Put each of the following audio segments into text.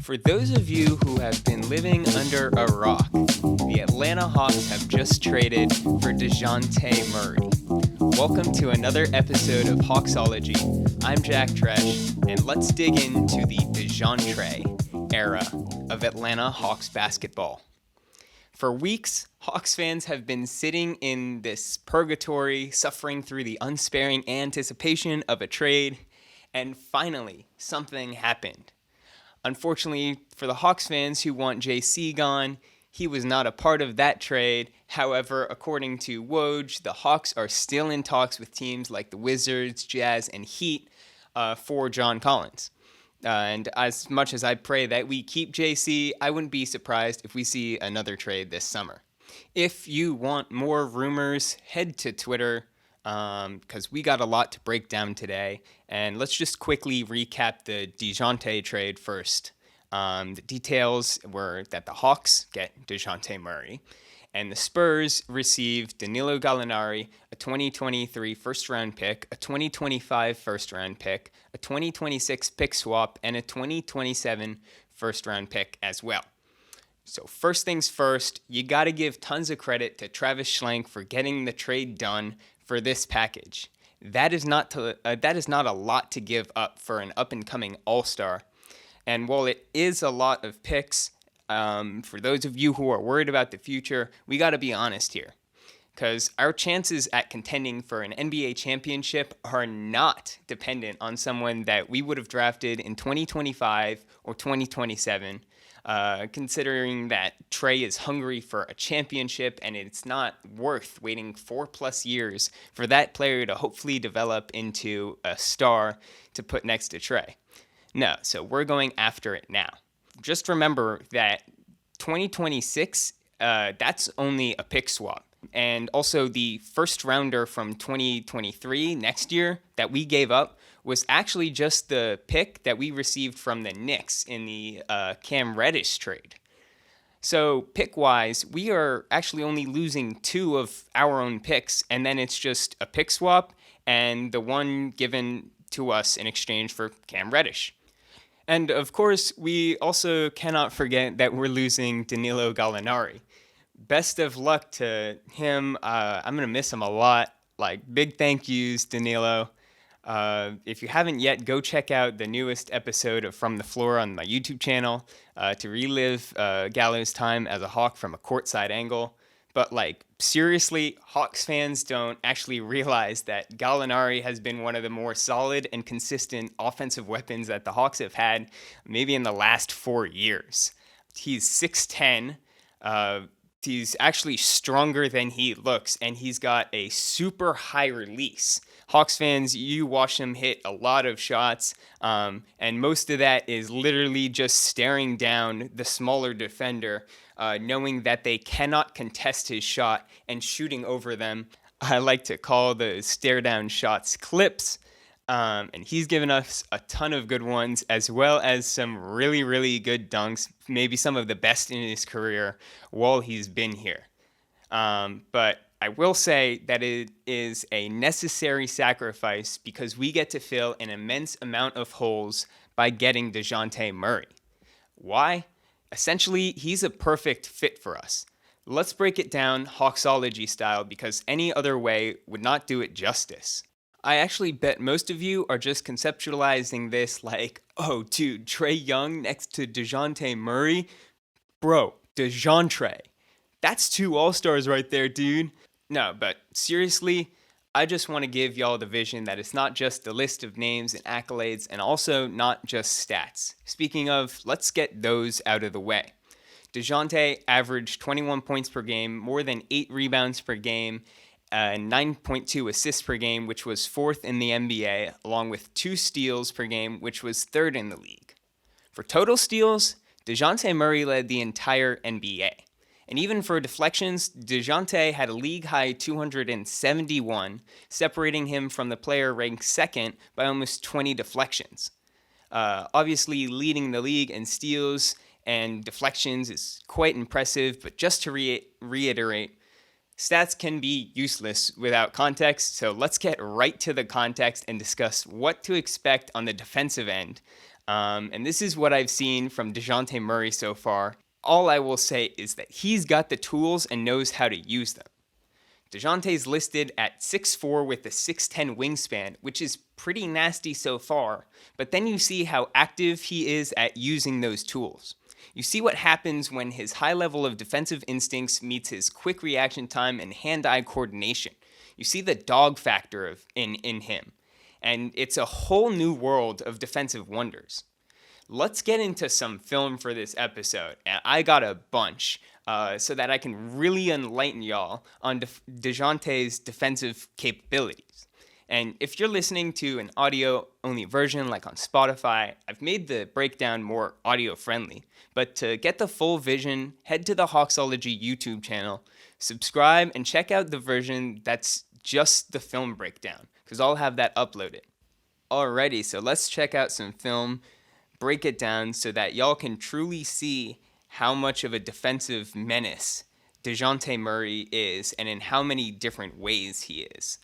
For those of you who have been living under a rock, the Atlanta Hawks have just traded for DeJounte Murray. Welcome to another episode of Hawksology. I'm Jack Tresh, and let's dig into the DejounTrae era of Atlanta Hawks basketball. For weeks, Hawks fans have been sitting in this purgatory, suffering through the unsparing anticipation of a trade, and finally, something happened. Unfortunately, for the Hawks fans who want JC gone, he was not a part of that trade. However, according to Woj, the Hawks are still in talks with teams like the Wizards, Jazz, and Heat for John Collins. And as much as I pray that we keep JC, I wouldn't be surprised if we see another trade this summer. If you want more rumors, head to Twitter, because we got a lot to break down today. And let's just quickly recap the DeJounte trade first. The details were that the Hawks get DeJounte Murray, and the Spurs received Danilo Gallinari, a 2023 first-round pick, a 2025 first-round pick, a 2026 pick swap, and a 2027 first-round pick as well. So first things first, you got to give tons of credit to Travis Schlenk for getting the trade done for this package. That is not a lot to give up for an up-and-coming all-star. And while it is a lot of picks, for those of you who are worried about the future, we got to be honest here. Because our chances at contending for an NBA championship are not dependent on someone that we would have drafted in 2025 or 2027. Considering that Trae is hungry for a championship and it's not worth waiting 4+ years for that player to hopefully develop into a star to put next to Trae. No, so we're going after it now. Just remember that 2026, that's only a pick swap. And also the first rounder from 2023 next year that we gave up was actually just the pick that we received from the Knicks in the Cam Reddish trade. So pick-wise, we are actually only losing 2 of our own picks, and then it's just a pick swap and the one given to us in exchange for Cam Reddish. And of course, we also cannot forget that we're losing Danilo Gallinari. Best of luck to him. I'm going to miss him a lot. Big thank yous, Danilo. If you haven't yet, go check out the newest episode of From the Floor on my YouTube channel to relive Gallo's time as a Hawk from a courtside angle. But seriously, Hawks fans don't actually realize that Gallinari has been one of the more solid and consistent offensive weapons that the Hawks have had maybe in the last 4 years. He's 6'10". He's actually stronger than he looks, and he's got a super high release. Hawks fans, you watch him hit a lot of shots, and most of that is literally just staring down the smaller defender, knowing that they cannot contest his shot and shooting over them. I like to call those stare-down shots clips. And he's given us a ton of good ones, as well as some really, really good dunks, maybe some of the best in his career while he's been here. But I will say that it is a necessary sacrifice because we get to fill an immense amount of holes by getting DeJounte Murray. Why? Essentially, he's a perfect fit for us. Let's break it down Hawksology style because any other way would not do it justice. I actually bet most of you are just conceptualizing this like, oh, dude, Trae Young next to DeJounte Murray? Bro, DejounTrae. That's 2 all-stars right there, dude. No, but seriously, I just want to give y'all the vision that it's not just a list of names and accolades and also not just stats. Speaking of, let's get those out of the way. DeJounte averaged 21 points per game, more than 8 rebounds per game, 9.2 assists per game, which was 4th in the NBA, along with 2 steals per game, which was 3rd in the league. For total steals, DeJounte Murray led the entire NBA. And even for deflections, DeJounte had a league-high 271, separating him from the player ranked 2nd by almost 20 deflections. Obviously, leading the league in steals and deflections is quite impressive, but just to reiterate, stats can be useless without context, so let's get right to the context and discuss what to expect on the defensive end And this is what I've seen from DeJounte Murray so far. All I will say is that he's got the tools and knows how to use them. DeJounte's listed at 6'4" with a 6'10" wingspan, which is pretty nasty so far, but then you see how active he is at using those tools. You see what happens when his high level of defensive instincts meets his quick reaction time and hand-eye coordination. You see the dog factor in him, and it's a whole new world of defensive wonders. Let's get into some film for this episode, and I got a bunch, so that I can really enlighten y'all on DeJounte's defensive capabilities. And if you're listening to an audio-only version like on Spotify, I've made the breakdown more audio-friendly. But to get the full vision, head to the Hawksology YouTube channel, subscribe, and check out the version that's just the film breakdown, because I'll have that uploaded. Alrighty, so let's check out some film, break it down so that y'all can truly see how much of a defensive menace DeJounte Murray is and in how many different ways he is.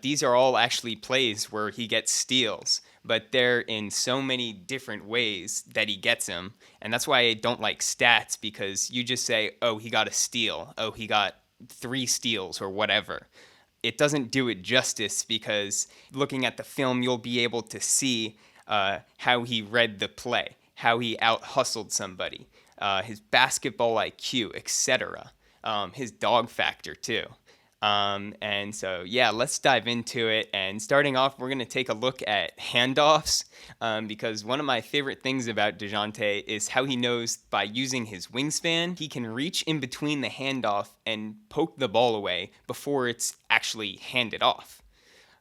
These are all actually plays where he gets steals, but they're in so many different ways that he gets them. And that's why I don't like stats, because you just say, oh, he got a steal. Oh, he got 3 steals or whatever. It doesn't do it justice, because looking at the film, you'll be able to see how he read the play, how he out-hustled somebody, his basketball IQ, etc. His dog factor, too. And so, yeah, let's dive into it. And starting off, we're going to take a look at handoffs, because one of my favorite things about DeJounte is how he knows by using his wingspan, he can reach in between the handoff and poke the ball away before it's actually handed off.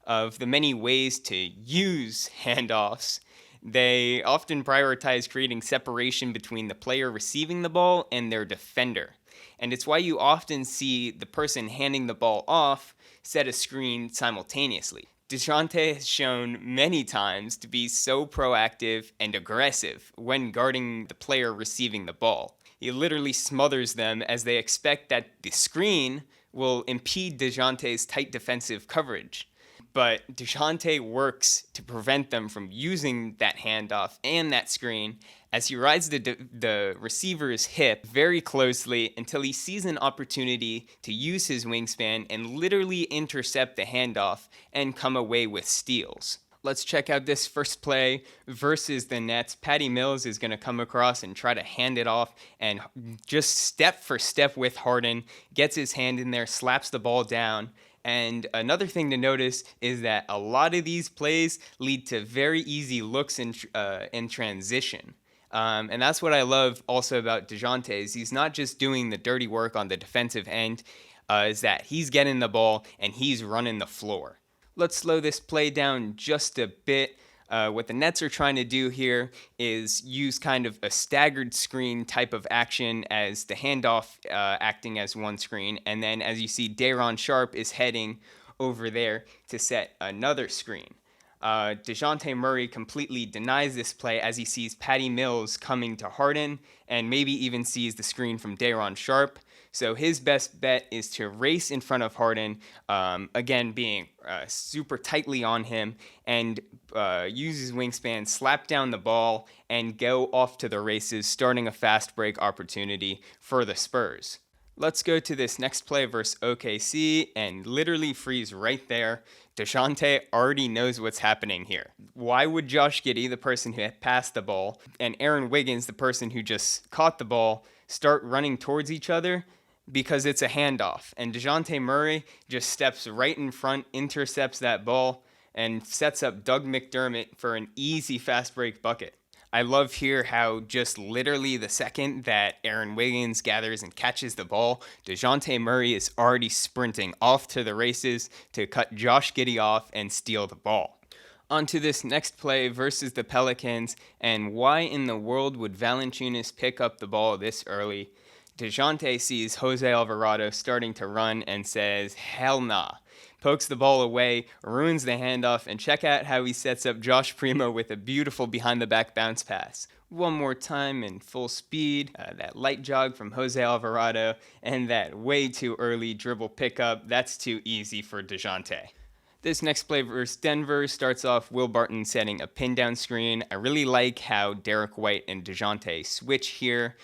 Of the many ways to use handoffs, they often prioritize creating separation between the player receiving the ball and their defender. And it's why you often see the person handing the ball off set a screen simultaneously. DeJounte has shown many times to be so proactive and aggressive when guarding the player receiving the ball. He literally smothers them as they expect that the screen will impede DeJounte's tight defensive coverage. But DeJounte works to prevent them from using that handoff and that screen as he rides the receiver's hip very closely until he sees an opportunity to use his wingspan and literally intercept the handoff and come away with steals. Let's check out this first play versus the Nets. Patty Mills is going to come across and try to hand it off, and just step for step with Harden, gets his hand in there, slaps the ball down. And another thing to notice is that a lot of these plays lead to very easy looks in transition. And that's what I love also about DeJounte, is he's not just doing the dirty work on the defensive end, is that he's getting the ball and he's running the floor. Let's slow this play down just a bit. What the Nets are trying to do here is use kind of a staggered screen type of action as the handoff acting as one screen. And then as you see, Day'Ron Sharpe is heading over there to set another screen. DeJounte Murray completely denies this play as he sees Patty Mills coming to Harden and maybe even sees the screen from Day'Ron Sharpe. So his best bet is to race in front of Harden, again being super tightly on him, and use his wingspan, slap down the ball, and go off to the races, starting a fast break opportunity for the Spurs. Let's go to this next play versus OKC and literally freeze right there. DeJounte already knows what's happening here. Why would Josh Giddey, the person who had passed the ball, and Aaron Wiggins, the person who just caught the ball, start running towards each other? Because it's a handoff, and DeJounte Murray just steps right in front, intercepts that ball, and sets up Doug McDermott for an easy fast break bucket. I love here how just literally the second that Aaron Wiggins gathers and catches the ball, DeJounte Murray is already sprinting off to the races to cut Josh Giddey off and steal the ball. On to this next play versus the Pelicans, and why in the world would Valanciunas pick up the ball this early? DeJounte sees Jose Alvarado starting to run and says, hell nah. Pokes the ball away, ruins the handoff, and check out how he sets up Josh Primo with a beautiful behind-the-back bounce pass. One more time in full speed, that light jog from Jose Alvarado, and that way too early dribble pickup. That's too easy for DeJounte. This next play versus Denver starts off Will Barton setting a pin down screen. I really like how Derek White and DeJounTrae switch here.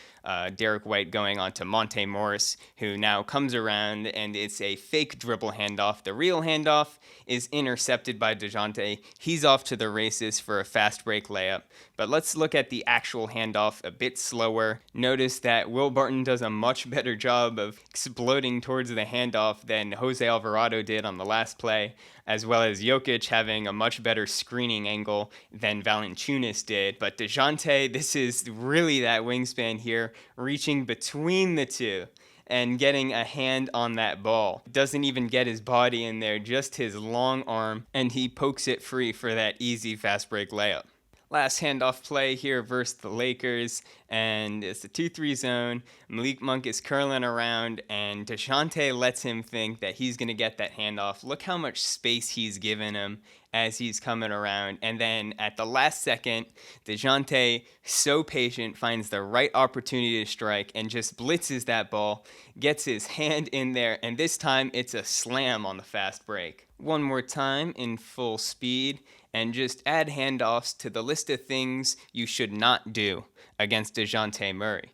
Derek White going on to Monte Morris, who now comes around, and it's a fake dribble handoff. The real handoff is intercepted by DeJounTrae. He's off to the races for a fast break layup. But let's look at the actual handoff a bit slower. Notice that Will Barton does a much better job of exploding towards the handoff than Jose Alvarado did on the last play, as well as Jokic having a much better screening angle than Valanciunas did. But DeJounTrae, this is really that wingspan here, reaching between the two and getting a hand on that ball. Doesn't even get his body in there, just his long arm, and he pokes it free for that easy fast break layup. Last handoff play here versus the Lakers, and it's a 2-3 zone. Malik Monk is curling around, and DeJounTrae lets him think that he's going to get that handoff. Look how much space he's given him as he's coming around. And then at the last second, DeJounTrae, so patient, finds the right opportunity to strike and just blitzes that ball, gets his hand in there, and this time it's a slam on the fast break. One more time in full speed, and just add handoffs to the list of things you should not do against DeJounte Murray.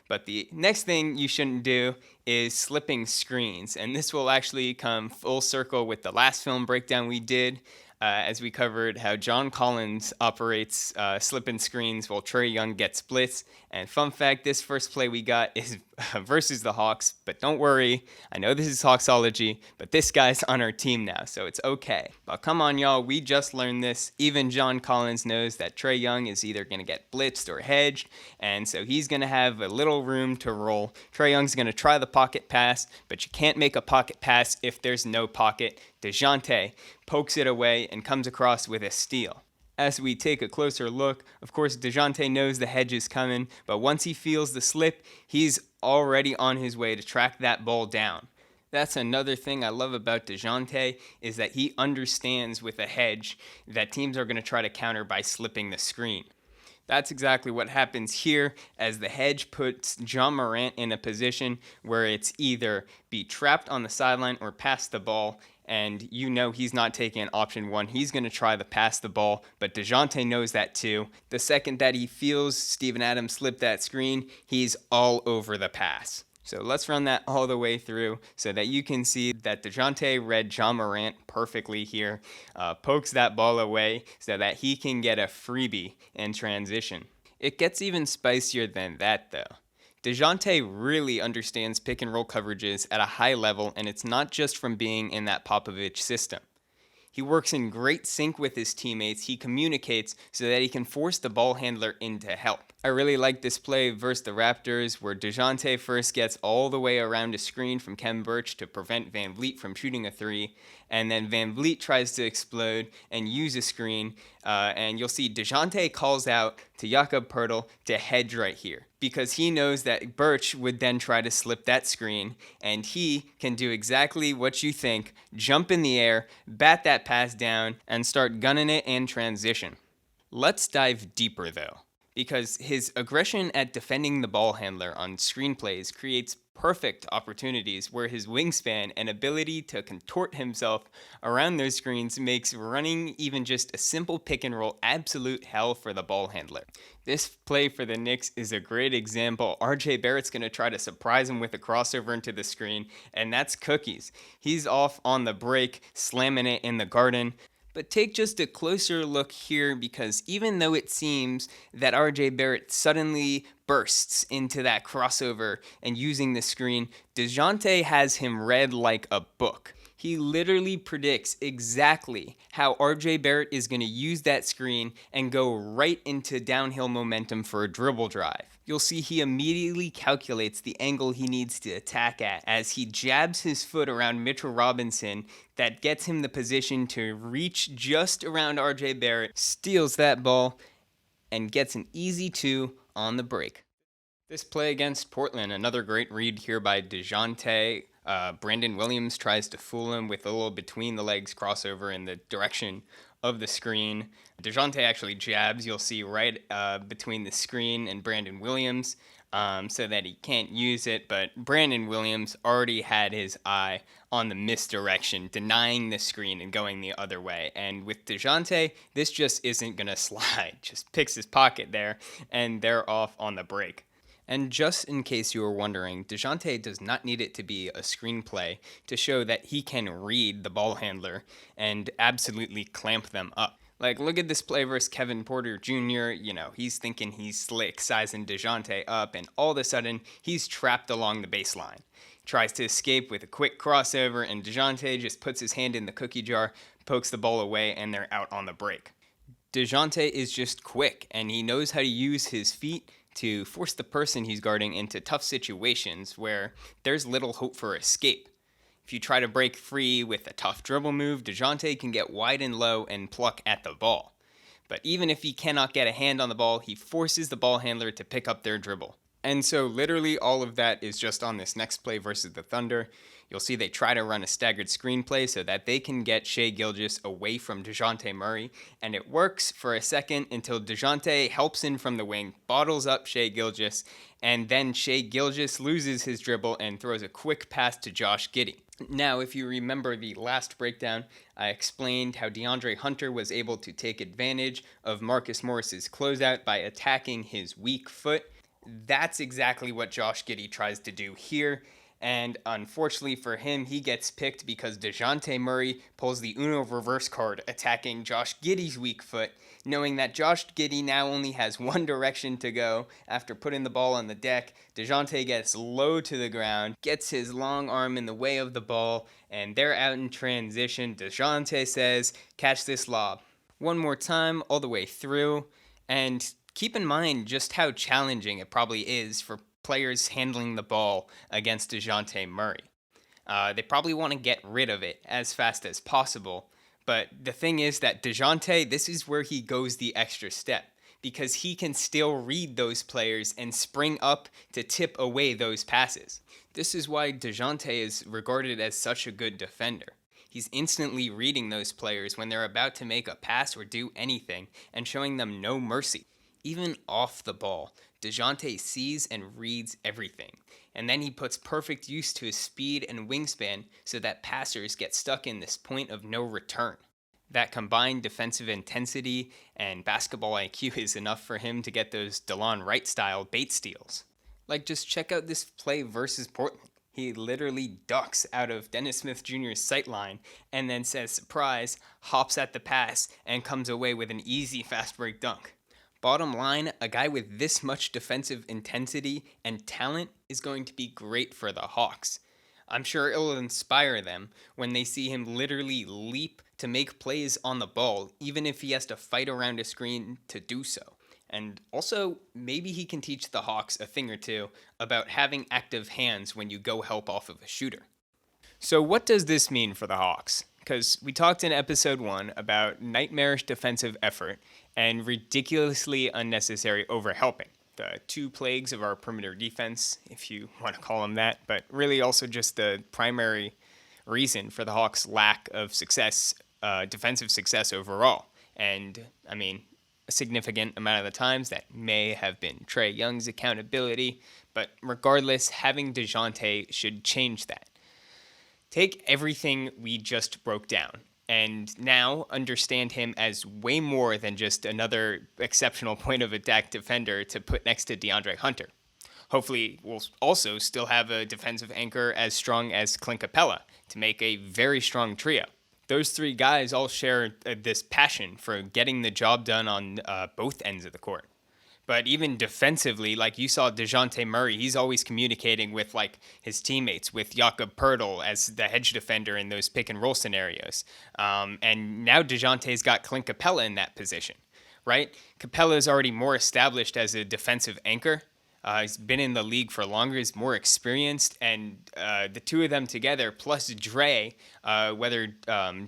But the next thing you shouldn't do is slipping screens, and this will actually come full circle with the last film breakdown we did, as we covered how John Collins operates slipping screens while Trae Young gets splits. And fun fact, this first play we got is versus the Hawks, but don't worry, I know this is Hawksology, but this guy's on our team now, so it's okay. But come on, y'all, we just learned this. Even John Collins knows that Trae Young is either going to get blitzed or hedged, and so he's going to have a little room to roll. Trae Young's going to try the pocket pass, but you can't make a pocket pass if there's no pocket. DeJounte pokes it away and comes across with a steal. As we take a closer look, of course, DeJounte knows the hedge is coming, but once he feels the slip, he's already on his way to track that ball down. That's another thing I love about DeJounte, is that he understands with a hedge that teams are going to try to counter by slipping the screen. That's exactly what happens here, as the hedge puts John Morant in a position where it's either be trapped on the sideline or pass the ball, and you know he's not taking option one. He's going to try to pass the ball, but DeJounte knows that too. The second that he feels Steven Adams slip that screen, he's all over the pass. So let's run that all the way through so that you can see that DeJounte read John Morant perfectly here, pokes that ball away so that he can get a freebie in transition. It gets even spicier than that though. DeJounte really understands pick and roll coverages at a high level, and it's not just from being in that Popovich system. He works in great sync with his teammates. He communicates so that he can force the ball handler into help. I really like this play versus the Raptors, where DeJounte first gets all the way around a screen from Kem Birch to prevent Van Vliet from shooting a three, and then Van Vliet tries to explode and use a screen, and you'll see DeJounte calls out to Jakob Poeltl to hedge right here, because he knows that Birch would then try to slip that screen, and he can do exactly what you think, jump in the air, bat that pass down, and start gunning it in transition. Let's dive deeper though, because his aggression at defending the ball handler on screen plays creates perfect opportunities where his wingspan and ability to contort himself around those screens makes running even just a simple pick and roll absolute hell for the ball handler. This play for the Knicks is a great example. RJ Barrett's going to try to surprise him with a crossover into the screen, and that's cookies. He's off on the break, slamming it in the garden. But take just a closer look here, because even though it seems that RJ Barrett suddenly bursts into that crossover and using the screen, DeJounte has him read like a book. He literally predicts exactly how RJ Barrett is going to use that screen and go right into downhill momentum for a dribble drive. You'll see he immediately calculates the angle he needs to attack at as he jabs his foot around Mitchell Robinson. That gets him the position to reach just around RJ Barrett, steals that ball, and gets an easy 2 on the break. This play against Portland, another great read here by DeJounte. Brandon Williams tries to fool him with a little between the legs crossover in the direction of the screen. DeJounte actually jabs, you'll see, right between the screen and Brandon Williams, so that he can't use it. But Brandon Williams already had his eye on the misdirection, denying the screen and going the other way. And with DeJounte, this just isn't going to slide. Just picks his pocket there, and they're off on the break. And just in case you were wondering, DeJounte does not need it to be a screenplay to show that he can read the ball handler and absolutely clamp them up. Like, look at this play versus Kevin Porter Jr. He's thinking he's slick, sizing DeJounte up, and all of a sudden, he's trapped along the baseline. Tries to escape with a quick crossover, and DeJounte just puts his hand in the cookie jar, pokes the ball away, and they're out on the break. DeJounte is just quick, and he knows how to use his feet to force the person he's guarding into tough situations where there's little hope for escape. If you try to break free with a tough dribble move, DeJounte can get wide and low and pluck at the ball. But even if he cannot get a hand on the ball, he forces the ball handler to pick up their dribble. And so literally all of that is just on this next play versus the Thunder. You'll see they try to run a staggered screenplay so that they can get Shai Gilgeous away from DeJounte Murray, and it works for a second until DeJounte helps in from the wing, bottles up Shai Gilgeous, and then Shai Gilgeous loses his dribble and throws a quick pass to Josh Giddey. Now, if you remember the last breakdown, I explained how DeAndre Hunter was able to take advantage of Marcus Morris's closeout by attacking his weak foot. That's exactly what Josh Giddey tries to do here. And unfortunately for him, he gets picked because DeJounte Murray pulls the Uno reverse card, attacking Josh Giddey's weak foot, knowing that Josh Giddey now only has one direction to go. After putting the ball on the deck, DeJounte gets low to the ground, gets his long arm in the way of the ball, and they're out in transition. DeJounte says, "Catch this lob." One more time, all the way through, and keep in mind just how challenging it probably is for players handling the ball against DeJounte Murray. They probably want to get rid of it as fast as possible. But the thing is that DeJounte, this is where he goes the extra step, because he can still read those players and spring up to tip away those passes. This is why DeJounte is regarded as such a good defender. He's instantly reading those players when they're about to make a pass or do anything and showing them no mercy. Even off the ball, DeJounte sees and reads everything, and then he puts perfect use to his speed and wingspan so that passers get stuck in this point of no return. That combined defensive intensity and basketball IQ is enough for him to get those DeLon Wright-style bait steals. Like, just check out this play versus Portland. He literally ducks out of Dennis Smith Jr.'s sightline and then says surprise, hops at the pass, and comes away with an easy fast break dunk. Bottom line, a guy with this much defensive intensity and talent is going to be great for the Hawks. I'm sure it'll inspire them when they see him literally leap to make plays on the ball, even if he has to fight around a screen to do so. And also, maybe he can teach the Hawks a thing or two about having active hands when you go help off of a shooter. So what does this mean for the Hawks? Because we talked in episode 1 about nightmarish defensive effort and ridiculously unnecessary overhelping. The two plagues of our perimeter defense, if you want to call them that, but really also just the primary reason for the Hawks' lack of success, defensive success overall. And, I mean, a significant amount of the times that may have been Trae Young's accountability, but regardless, having DeJounte should change that. Take everything we just broke down and now understand him as way more than just another exceptional point of attack defender to put next to DeAndre Hunter. Hopefully, we'll also still have a defensive anchor as strong as Clint Capela to make a very strong trio. Those three guys all share this passion for getting the job done on both ends of the court. But even defensively, like you saw DeJounte Murray, he's always communicating with like his teammates, with Jakob Poeltl as the hedge defender in those pick and roll scenarios. And now DeJounte's got Clint Capela in that position, right? Capela is already more established as a defensive anchor. He's been in the league for longer, he's more experienced, and the two of them together, plus Dre, whether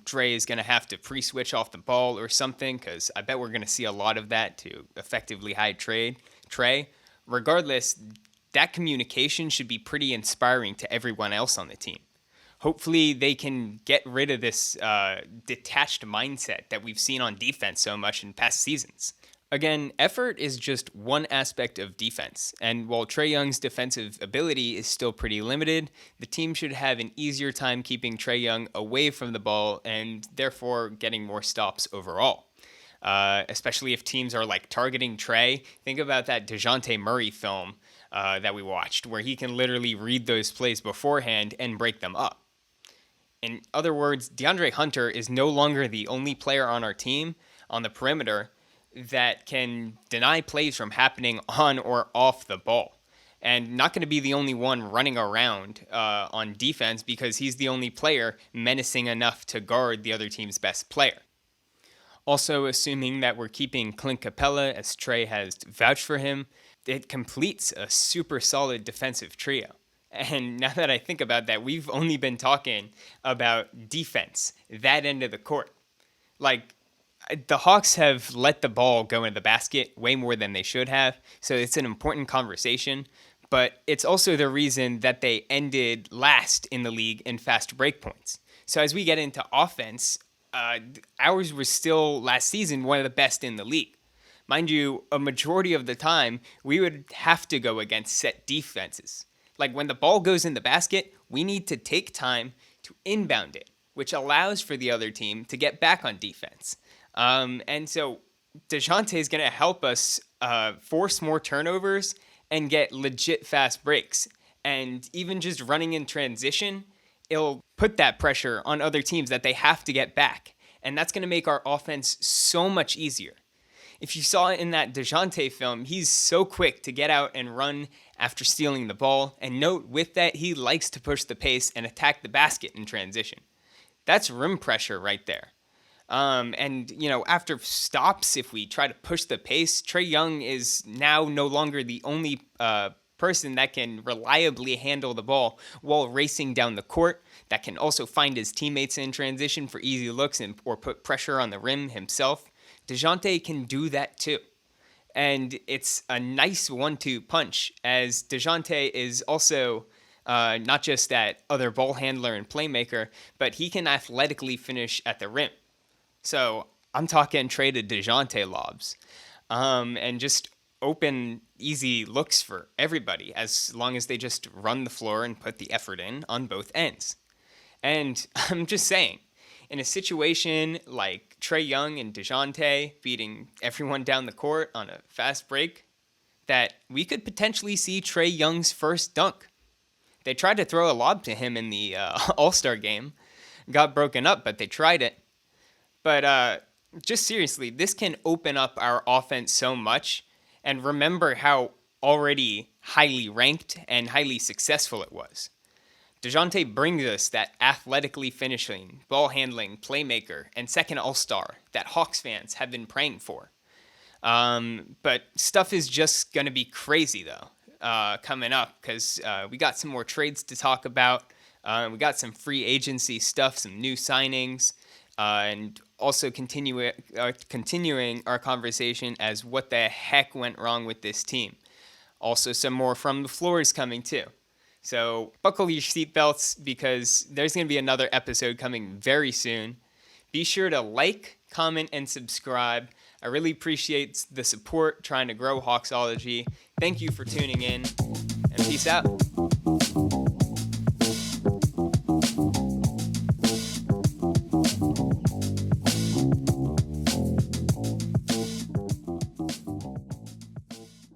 Dre is going to have to pre-switch off the ball or something, because I bet we're going to see a lot of that to effectively hide Trae. Regardless, that communication should be pretty inspiring to everyone else on the team. Hopefully they can get rid of this detached mindset that we've seen on defense so much in past seasons. Again, effort is just one aspect of defense, and while Trae Young's defensive ability is still pretty limited, the team should have an easier time keeping Trae Young away from the ball and therefore getting more stops overall. Especially if teams are like targeting Trae. Think about that DeJounte Murray film that we watched, where he can literally read those plays beforehand and break them up. In other words, DeAndre Hunter is no longer the only player on our team on the perimeter that can deny plays from happening on or off the ball. And not going to be the only one running around on defense because he's the only player menacing enough to guard the other team's best player. Also, assuming that we're keeping Clint Capela as Trae has vouched for him, it completes a super solid defensive trio. And now that I think about that, we've only been talking about defense, that end of the court. Like, the Hawks have let the ball go in the basket way more than they should have, so it's an important conversation. But it's also the reason that they ended last in the league in fast break points. So as we get into offense, ours was still last season one of the best in the league. Mind you, a majority of the time, we would have to go against set defenses. Like when the ball goes in the basket, we need to take time to inbound it, which allows for the other team to get back on defense. And so DeJounte is going to help us force more turnovers and get legit fast breaks. And even just running in transition, it'll put that pressure on other teams that they have to get back. And that's going to make our offense so much easier. If you saw it in that DeJounte film, he's so quick to get out and run after stealing the ball. And note with that, he likes to push the pace and attack the basket in transition. That's rim pressure right there. And, after stops, if we try to push the pace, Trae Young is now no longer the only person that can reliably handle the ball while racing down the court, that can also find his teammates in transition for easy looks or put pressure on the rim himself. DeJounte can do that too. And it's a nice 1-2 punch, as DeJounte is also not just that other ball handler and playmaker, but he can athletically finish at the rim. So I'm talking Trae to DeJounte lobs and just open, easy looks for everybody, as long as they just run the floor and put the effort in on both ends. And I'm just saying, in a situation like Trae Young and DeJounte beating everyone down the court on a fast break, that we could potentially see Trae Young's first dunk. They tried to throw a lob to him in the All-Star game. Got broken up, but they tried it. But just seriously, this can open up our offense so much. And remember how already highly ranked and highly successful it was. DeJounte brings us that athletically finishing, ball handling, playmaker, and second all-star that Hawks fans have been praying for. But stuff is just going to be crazy, though, coming up, because we got some more trades to talk about. We got some free agency stuff, some new signings, and also continuing our conversation as what the heck went wrong with this team. Also, some more from the floor is coming, too. So buckle your seatbelts because there's going to be another episode coming very soon. Be sure to like, comment, and subscribe. I really appreciate the support trying to grow Hawksology. Thank you for tuning in, and peace out.